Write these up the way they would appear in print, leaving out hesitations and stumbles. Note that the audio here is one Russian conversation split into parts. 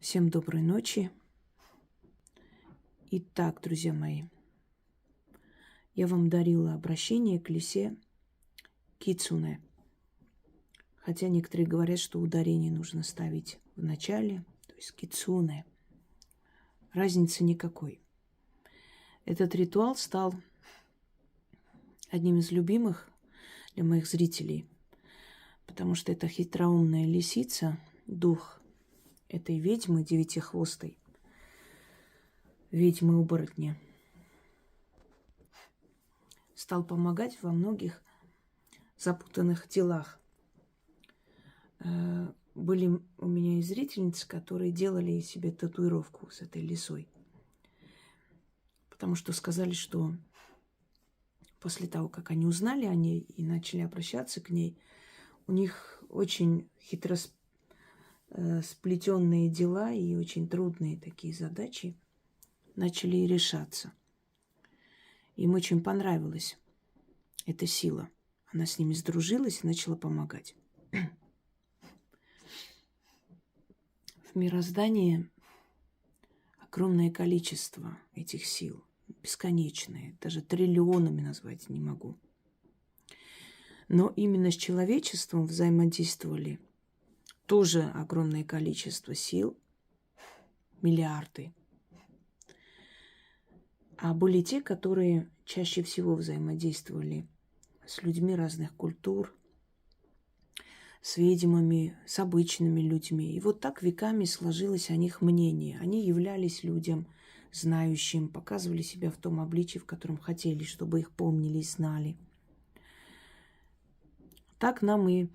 Всем доброй ночи. Итак, друзья мои, я вам дарила обращение к лисе Кицуне. Хотя некоторые говорят, что ударение нужно ставить в начале, то есть Кицуне. Разницы никакой. Этот ритуал стал одним из любимых для моих зрителей, потому что это хитроумная лисица, дух этой ведьмы девятихвостой, ведьмы-оборотни, стал помогать во многих запутанных делах. Были у меня и зрительницы, которые делали себе татуировку с этой лисой. Потому что сказали, что после того, как они узнали о ней и начали обращаться к ней, у них очень хитро сплетенные дела и очень трудные такие задачи начали решаться. Им очень понравилась эта сила. Она с ними сдружилась и начала помогать. В мироздании огромное количество этих сил, бесконечные, даже триллионами назвать не могу. Но именно с человечеством взаимодействовали тоже огромное количество сил, миллиарды. А были те, которые чаще всего взаимодействовали с людьми разных культур, с ведьмами, с обычными людьми. И вот так веками сложилось о них мнение. Они являлись людям знающим, показывали себя в том обличии, в котором хотели, чтобы их помнили и знали. Так нам и,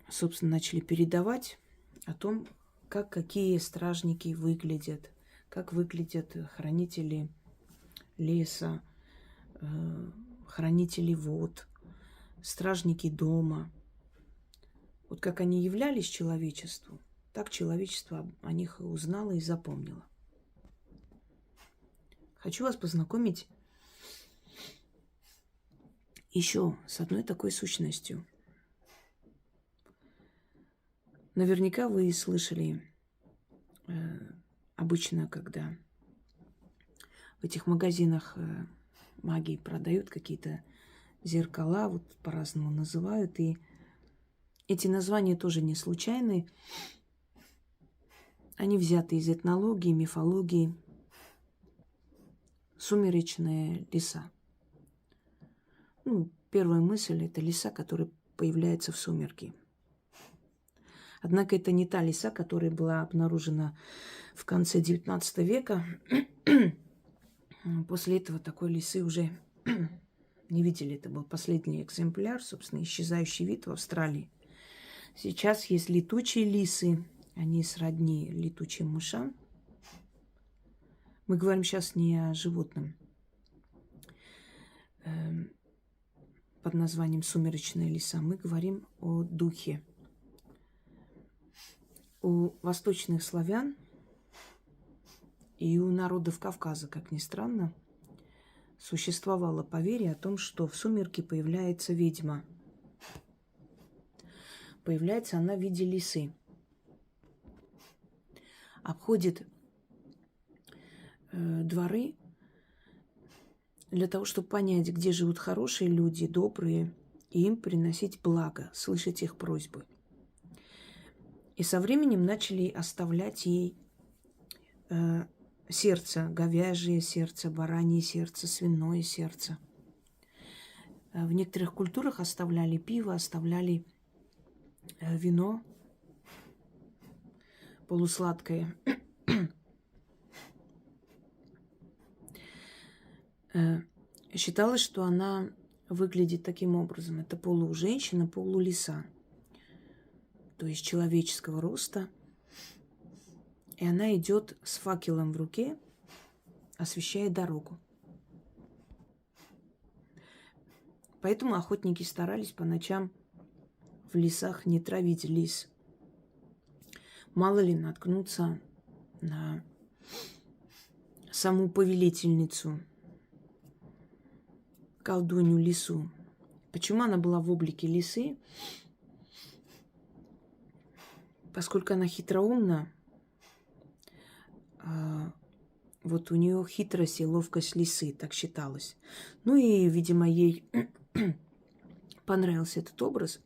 собственно, начали передавать о том, как какие стражники выглядят, как выглядят хранители леса, хранители вод, стражники дома. Вот как они являлись человечеству, так человечество о них узнало и запомнило. Хочу вас познакомить еще с одной такой сущностью. Наверняка вы слышали обычно, когда в этих магазинах магии продают какие-то зеркала, вот по-разному называют, и эти названия тоже не случайны. Они взяты из этнологии, мифологии. Сумеречные леса. Первая мысль – это лиса, которая появляется в сумерки. Однако это не та лиса, которая была обнаружена в конце XIX века. После этого такой лисы уже не видели. Это был последний экземпляр, собственно, исчезающий вид в Австралии. Сейчас есть летучие лисы. Они сродни летучим мышам. Мы говорим сейчас не о животном под названием сумеречная лиса. Мы говорим о духе. У восточных славян и у народов Кавказа, как ни странно, существовало поверье о том, что в сумерки появляется ведьма. Появляется она в виде лисы. Обходит дворы для того, чтобы понять, где живут хорошие люди, добрые, и им приносить благо, слышать их просьбы. И со временем начали оставлять ей сердце, говяжье сердце, баранье сердце, свиное сердце. В некоторых культурах оставляли пиво, оставляли вино полусладкое. Считалось, что она выглядит таким образом. Это полуженщина, полулиса. То есть человеческого роста. И она идет с факелом в руке, освещая дорогу. Поэтому охотники старались по ночам в лесах не травить лис. Мало ли наткнуться на саму повелительницу, колдунью лису. Почему она была в облике лисы? Поскольку она хитроумна, Вот у нее хитрость и ловкость лисы, так считалось. Ну и, видимо, ей понравился этот образ.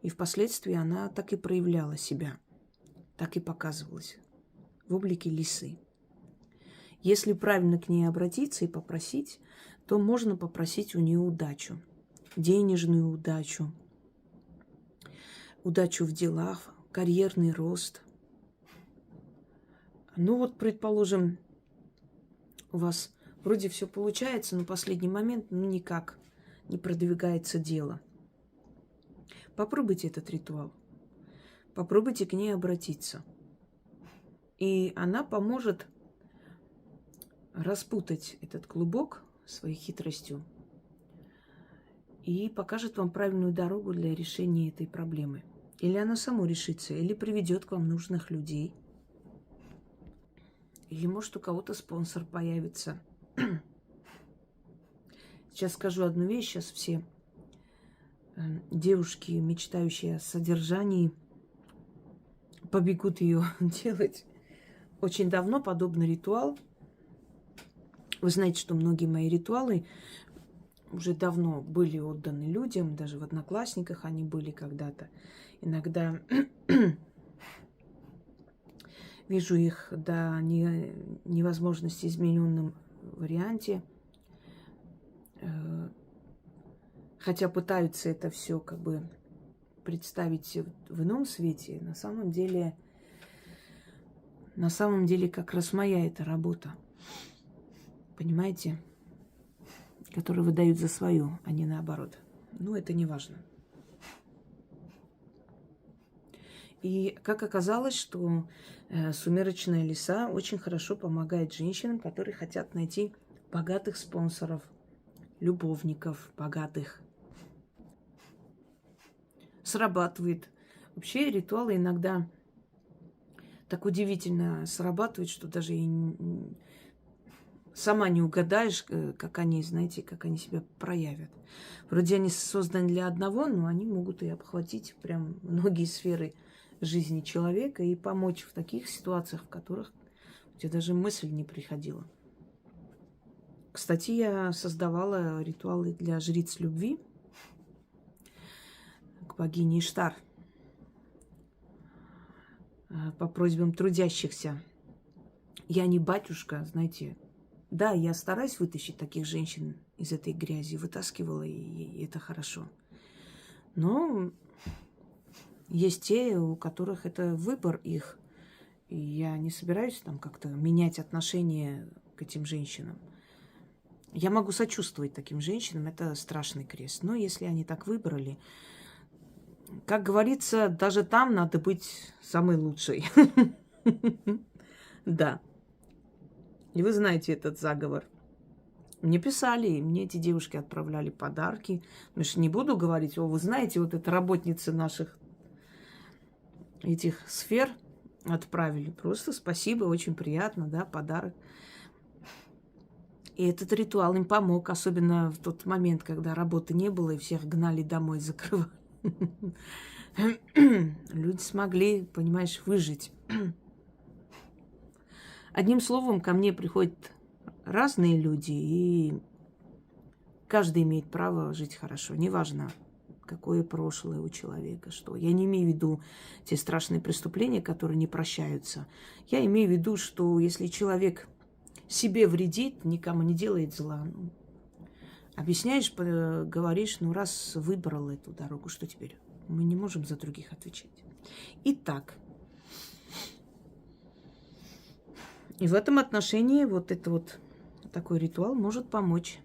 И впоследствии она так и проявляла себя, так и показывалась в облике лисы. Если правильно к ней обратиться и попросить, то можно попросить у нее удачу, денежную удачу, удачу в делах, карьерный рост. Ну вот, предположим, у вас вроде все получается, но в последний момент никак не продвигается дело. Попробуйте этот ритуал. Попробуйте к ней обратиться. И она поможет распутать этот клубок своей хитростью и покажет вам правильную дорогу для решения этой проблемы. Или она сама решится, или приведет к вам нужных людей. Или, может, у кого-то спонсор появится. Сейчас скажу одну вещь. Сейчас все девушки, мечтающие о содержании, побегут ее делать. Очень давно подобный ритуал. Вы знаете, что многие мои ритуалы уже давно были отданы людям. Даже в Одноклассниках они были когда-то. Иногда вижу их до невозможности измененном варианте. Хотя пытаются это все как бы представить в ином свете. На самом деле как раз моя эта работа. Понимаете? Которую выдают за свою, а не наоборот. Ну, это не важно. И как оказалось, что сумеречная лиса очень хорошо помогает женщинам, которые хотят найти богатых спонсоров, любовников богатых. Срабатывает. Вообще ритуалы иногда так удивительно срабатывают, что даже и сама не угадаешь, как они, знаете, как они себя проявят. Вроде они созданы для одного, но они могут и обхватить прям многие сферы жизни человека и помочь в таких ситуациях, в которых у тебя даже мысль не приходила. Кстати, я создавала ритуалы для жриц любви к богине Иштар по просьбам трудящихся. Я не батюшка, знаете. Да, я стараюсь вытащить таких женщин из этой грязи, вытаскивала, и это хорошо. Но есть те, у которых это выбор их. И я не собираюсь там как-то менять отношение к этим женщинам. Я могу сочувствовать таким женщинам, это страшный крест. Но если они так выбрали, как говорится, даже там надо быть самой лучшей. Да. И вы знаете этот заговор. Мне писали, мне эти девушки отправляли подарки. Я же не буду говорить, вы знаете, вот это работницы наших этих сфер отправили. Просто спасибо, очень приятно, да, подарок. И этот ритуал им помог, особенно в тот момент, когда работы не было, и всех гнали домой, закрывали. Люди смогли, понимаешь, выжить. Одним словом, ко мне приходят разные люди, и каждый имеет право жить хорошо. Неважно, какое прошлое у человека, что. Я не имею в виду те страшные преступления, которые не прощаются. Я имею в виду, что если человек себе вредит, никому не делает зла, объясняешь, говоришь, раз выбрал эту дорогу, что теперь? Мы не можем за других отвечать. Итак, и в этом отношении вот это вот такой ритуал может помочь.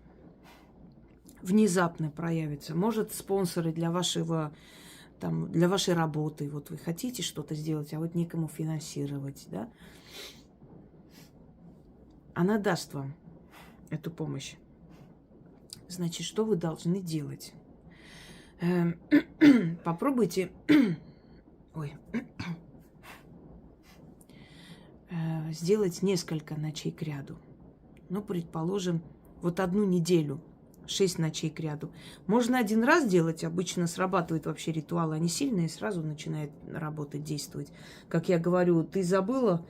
Внезапно проявится. Может, спонсоры для вашего, там, для вашей работы. Вот вы хотите что-то сделать, а вот некому финансировать, да? Она даст вам эту помощь. Значит, что вы должны делать? Попробуйте сделать несколько ночей кряду. Ну, предположим, вот одну неделю, 6 ночей кряду. Можно один раз делать, обычно срабатывают вообще ритуалы, они сильные, сразу начинают работать, действовать. Как я говорю, ты забыла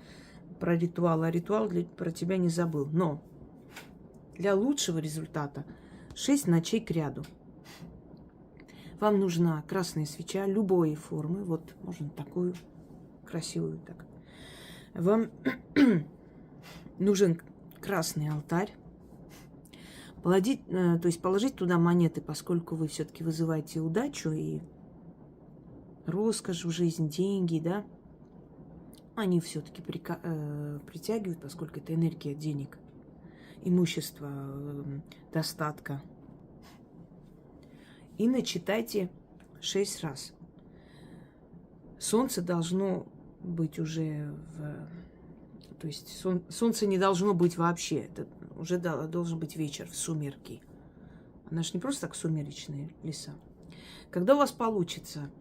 про ритуал, а ритуал про тебя не забыл. Но для лучшего результата 6 ночей кряду. Вам нужна красная свеча любой формы. Вот, можно такую красивую так. Вам нужен красный алтарь. То есть положить туда монеты, поскольку вы все-таки вызываете удачу и роскошь в жизнь, деньги, да. Они все-таки притягивают, поскольку это энергия денег, имущества, достатка. И начитайте 6 раз. Солнце должно быть уже То есть солнца не должно быть вообще. Это уже должен быть вечер, в сумерки. Она же не просто так сумеречные леса. Когда у вас получится,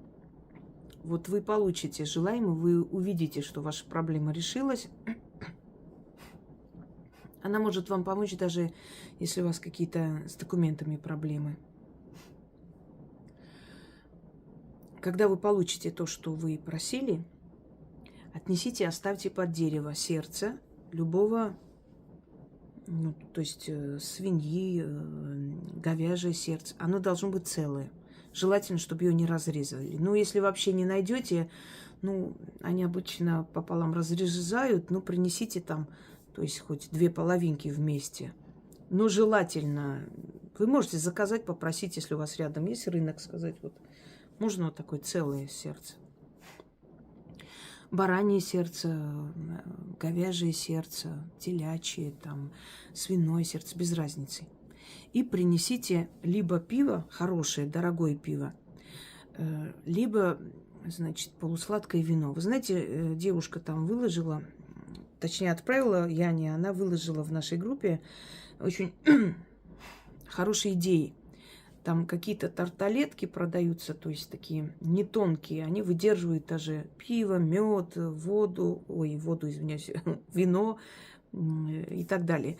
вот вы получите желаемое, вы увидите, что ваша проблема решилась. Она может вам помочь, даже если у вас какие-то с документами проблемы. Когда вы получите то, что вы просили, отнесите и оставьте под дерево сердце любого, то есть свиньи, говяжье сердце. Оно должно быть целое. Желательно, чтобы ее не разрезали. Ну, если вообще не найдете, они обычно пополам разрезают, принесите там, то есть хоть 2 половинки вместе. Но желательно, вы можете заказать, попросить, если у вас рядом есть рынок, сказать, вот, можно вот такое целое сердце. Баранье сердце, говяжье сердце, телячье, там, свиное сердце, без разницы. И принесите либо пиво, хорошее, дорогое пиво, либо, значит, полусладкое вино. Вы знаете, девушка там выложила, точнее, отправила Яне, она выложила в нашей группе очень хорошие идеи. Там какие-то тарталетки продаются, то есть такие не тонкие. Они выдерживают даже пиво, мед, воду, извиняюсь, вино и так далее.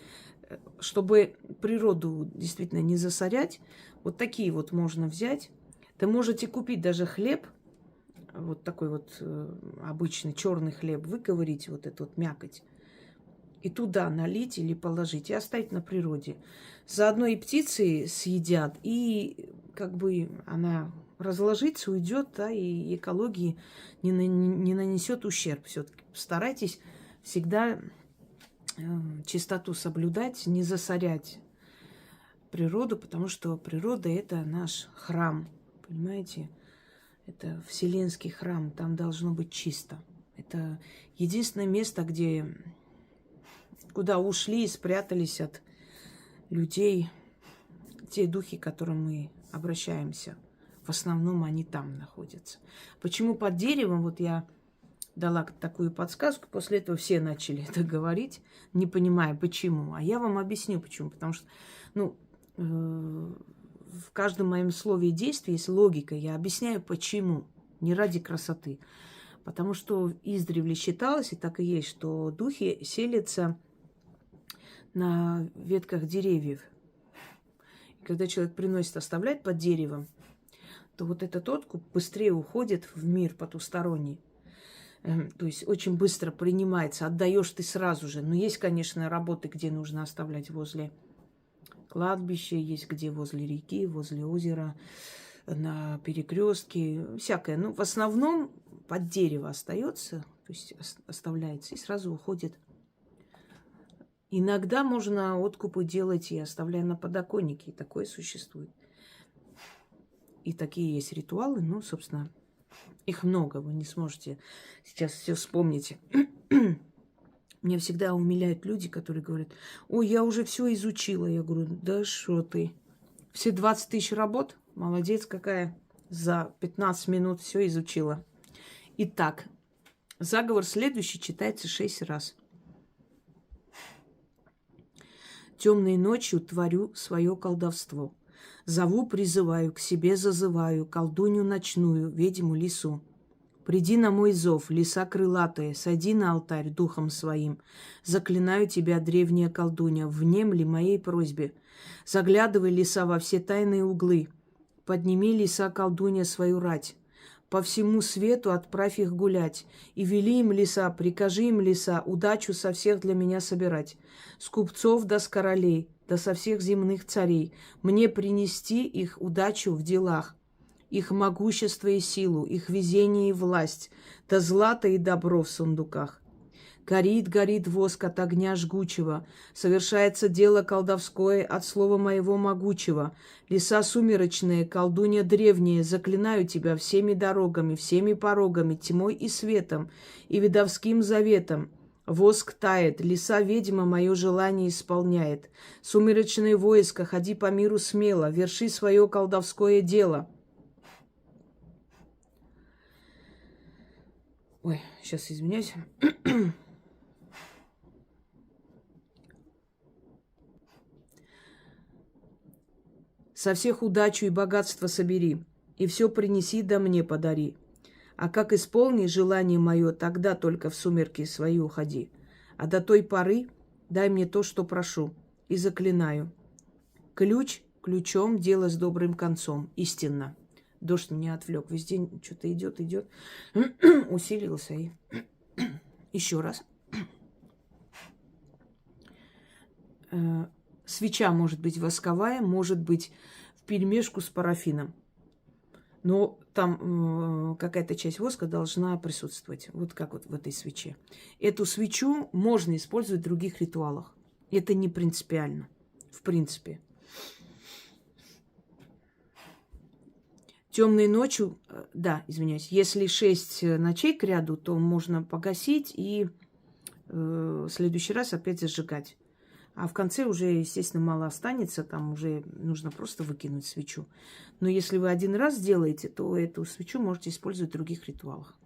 Чтобы природу действительно не засорять, вот такие вот можно взять. Ты можете купить даже хлеб, вот такой вот обычный черный хлеб, выковырить вот эту вот мякоть, и туда налить или положить, и оставить на природе. Заодно и птицы съедят, и как бы она разложится, уйдет, да, и экологии не нанесет ущерб. Все-таки старайтесь всегда чистоту соблюдать, не засорять природу, потому что природа – это наш храм, понимаете? Это вселенский храм, там должно быть чисто. Это единственное место, куда ушли и спрятались от людей те духи, к которым мы обращаемся. В основном они там находятся. Почему под деревом? Вот я дала такую подсказку, после этого все начали это говорить, не понимая, почему. А я вам объясню, почему. Потому что, в каждом моем слове и действии есть логика. Я объясняю, почему. Не ради красоты. Потому что издревле считалось, и так и есть, что духи селятся на ветках деревьев. И когда человек приносит, оставляет под деревом, то вот этот откуп быстрее уходит в мир потусторонний. То есть очень быстро принимается, отдаешь ты сразу же. Но есть, конечно, работы, где нужно оставлять возле кладбища, есть где возле реки, возле озера, на перекрестке, всякое. Но в основном под дерево остается, то есть оставляется и сразу уходит. Иногда можно откупы делать и оставляя на подоконнике, и такое существует. И такие есть ритуалы, собственно, их много, вы не сможете сейчас все вспомнить. Меня всегда умиляют люди, которые говорят: ой, я уже все изучила. Я говорю: да что ты? Все 20 тысяч работ? Молодец какая. За 15 минут все изучила. Итак, заговор следующий читается 6 раз. Темной ночью творю свое колдовство. Зову, призываю, к себе зазываю колдунью ночную, ведьму лису. Приди на мой зов, лиса крылатая, сойди на алтарь духом своим. Заклинаю тебя, древняя колдунья, внемли моей просьбе. Заглядывай, лиса, во все тайные углы. Подними, лиса колдунья, свою рать. по всему свету отправь их гулять. И вели им леса, прикажи им леса, удачу со всех для меня собирать. С купцов до с королей, да со всех земных царей. Мне принести их удачу в делах, их могущество и силу, их везение и власть, да злато и добро в сундуках. Горит, горит воск от огня жгучего, совершается дело колдовское от слова моего могучего. Леса сумеречные, колдунья древняя, заклинаю тебя всеми дорогами, всеми порогами, тьмой и светом, и ведовским заветом. Воск тает, леса ведьма мое желание исполняет. Сумеречное войско, ходи по миру смело, верши свое колдовское дело. Ой, сейчас извиняюсь. Со всех удачу и богатство собери, и все принеси да мне подари. А как исполнишь желание мое, тогда только в сумерки свои уходи. А до той поры дай мне то, что прошу, и заклинаю. Ключ ключом, дело с добрым концом. Истинно. Дождь меня отвлек. Везде что-то идет. Усилился. И еще раз. Свеча может быть восковая, может быть вперемешку с парафином. Но там какая-то часть воска должна присутствовать. Вот как вот в этой свече. Эту свечу можно использовать в других ритуалах. Это не принципиально. В принципе. Темной ночью, да, извиняюсь, если 6 ночей к ряду, то можно погасить и в следующий раз опять зажигать. А в конце уже, естественно, мало останется, там уже нужно просто выкинуть свечу. Но если вы один раз сделаете, то эту свечу можете использовать в других ритуалах.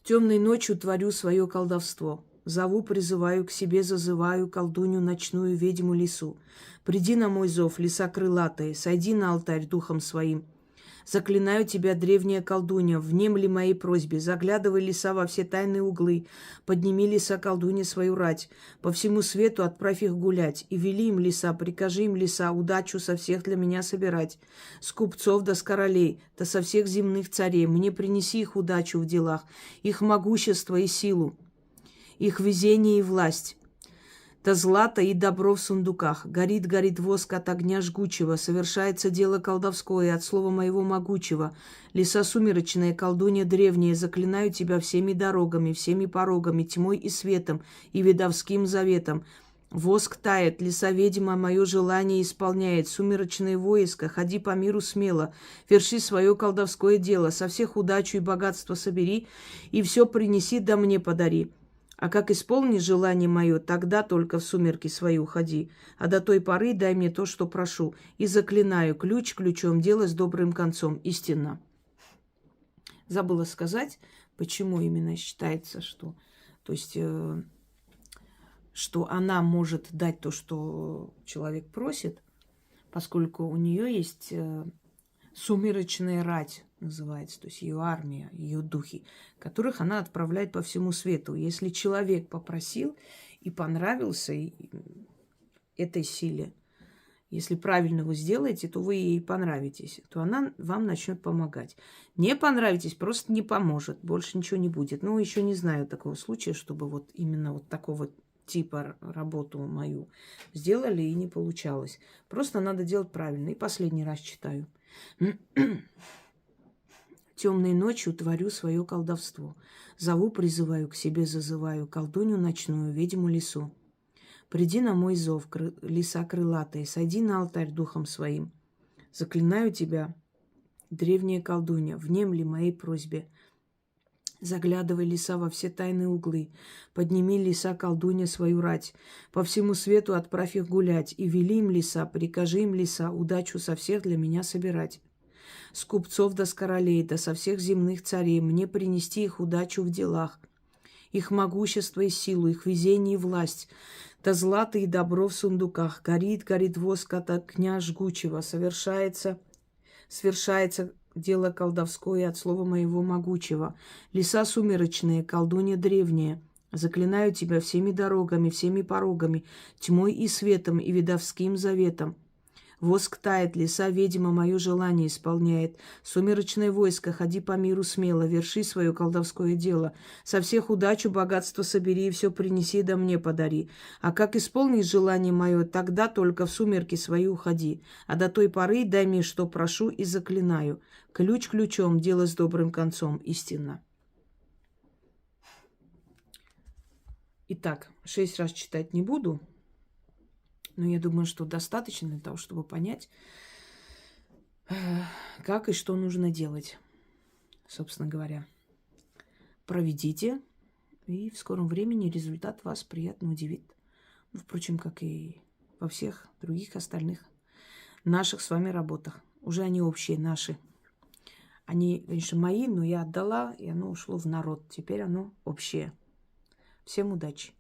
Темной ночью творю свое колдовство. Зову, призываю, к себе зазываю колдунью ночную, ведьму лису. Приди на мой зов, лиса крылатая, сойди на алтарь духом своим. Заклинаю тебя, древняя колдунья, внемли моей просьбе, заглядывай, лиса, во все тайные углы, подними, лиса, колдунья, свою рать, по всему свету отправь их гулять, и вели им, лиса, прикажи им, лиса, удачу со всех для меня собирать, с купцов да с королей, да со всех земных царей, мне принеси их удачу в делах, их могущество и силу, их везение и власть. Да злато и добро в сундуках. Горит, горит воск от огня жгучего. Совершается дело колдовское от слова моего могучего. Леса сумеречная, колдунья древняя, заклинаю тебя всеми дорогами, всеми порогами, тьмой и светом, и ведовским заветом. Воск тает, леса ведьма мое желание исполняет. Сумеречное войско, ходи по миру смело, верши свое колдовское дело, со всех удачу и богатство собери, и все принеси да мне подари. А как исполнишь желание мое, тогда только в сумерки свои уходи. А до той поры дай мне то, что прошу. И заклинаю, ключ ключом, дело с добрым концом. Истинно. Забыла сказать, почему именно считается, что... То есть, что она может дать то, что человек просит, поскольку у нее есть сумеречная рать, называется, то есть ее армия, ее духи, которых она отправляет по всему свету. Если человек попросил и понравился этой силе, если правильно вы сделаете, то вы ей понравитесь, то она вам начнет помогать. Не понравитесь, просто не поможет, больше ничего не будет. Ну, еще не знаю такого случая, чтобы вот именно вот такого типа работу мою сделали и не получалось. Просто надо делать правильно. И последний раз читаю. Темной ночью творю свое колдовство. Зову, призываю, к себе зазываю колдунью ночную, ведьму лису. Приди на мой зов, лиса крылатая, сойди на алтарь духом своим. Заклинаю тебя, древняя колдунья, внемли моей просьбе. Заглядывай, лиса, во все тайные углы. Подними, лиса, колдунья, свою рать. По всему свету отправь их гулять. И вели им, лиса, прикажи им, лиса, удачу со всех для меня собирать. С купцов да с королей, да со всех земных царей, мне принести их удачу в делах, их могущество и силу, их везение и власть, да злато и добро в сундуках. Горит, горит воск от огня жгучего, совершается дело колдовское от слова моего могучего. Леса сумеречные, колдунья древняя, заклинаю тебя всеми дорогами, всеми порогами, тьмой и светом и ведовским заветом. Воск тает, леса ведьма мое желание исполняет. Сумеречное войско, ходи по миру смело, верши свое колдовское дело. Со всех удачу, богатство собери, и все принеси да мне подари. А как исполнишь желание мое, тогда только в сумерки свои уходи. А до той поры дай мне, что прошу и заклинаю. Ключ ключом, дело с добрым концом, истинно. Итак, 6 раз читать не буду, но я думаю, что достаточно для того, чтобы понять, как и что нужно делать, собственно говоря. Проведите, и в скором времени результат вас приятно удивит. Ну, впрочем, как и во всех других остальных наших с вами работах. Уже они общие, наши. Они, конечно, мои, но я отдала, и оно ушло в народ. Теперь оно общее. Всем удачи!